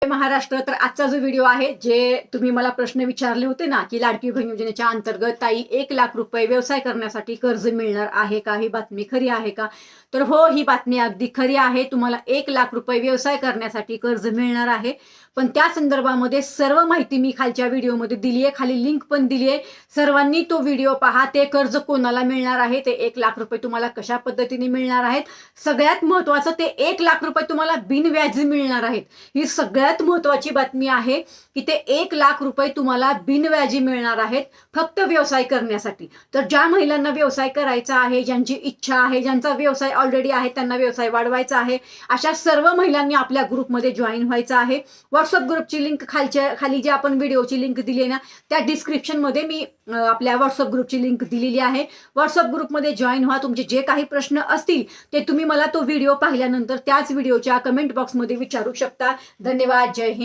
महाराष्ट्र. तर आजचा जो व्हिडिओ आहे, जे तुम्ही मला प्रश्न विचारले होते ना, की लाडकी बहीण योजनेच्या अंतर्गत ताई 1,00,000 रुपये व्यवसाय करण्यासाठी कर्ज मिळणार आहे का? ही बातमी खरी आहे का? तर हो, ही बातमी अगदी खरी आहे. तुम्हाला 1,00,000 रुपये व्यवसाय करण्यासाठी कर्ज मिळणार आहे. पण त्या संदर्भामध्ये सर्व माहिती मी खालच्या व्हिडिओमध्ये दिली आहे. खाली लिंक पण दिली आहे. सर्वांनी तो व्हिडिओ पहा. ते कर्ज कोणाला मिळणार आहे, ते 1,00,000 रुपये तुम्हाला कशा पद्धतीने मिळणार आहेत, सगळ्यात महत्त्वाचं ते 1,00,000 रुपये तुम्हाला बिनव्याजी मिळणार आहेत. ही सगळ्यात महत्त्वाची बातमी आहे की ते 1,00,000 रुपये तुम्हाला बिनव्याजी मिळणार आहेत फक्त व्यवसाय करण्यासाठी. तर ज्या महिलांना व्यवसाय करायचा आहे, ज्यांची इच्छा आहे, ज्यांचा व्यवसाय ऑलरेडी आहे, त्यांना व्यवसाय वाढवायचा आहे, अशा सर्व महिलांनी आपल्या ग्रुपमध्ये जॉईन व्हायचं आहे. व्हॉट्सअप ग्रुपची लिंक खाली जी आपण व्हिडिओची लिंक दिली आहे ना, त्या डिस्क्रिप्शनमध्ये मी आपल्या व्हॉट्सअप ग्रुपची लिंक दिलेली आहे. व्हॉट्सअप ग्रुपमध्ये जॉईन व्हा. तुमचे जे काही प्रश्न असतील ते तुम्ही मला तो व्हिडिओ पाहिल्यानंतर त्याच व्हिडिओच्या कमेंट बॉक्समध्ये विचारू शकता. धन्यवाद. जय हिंद.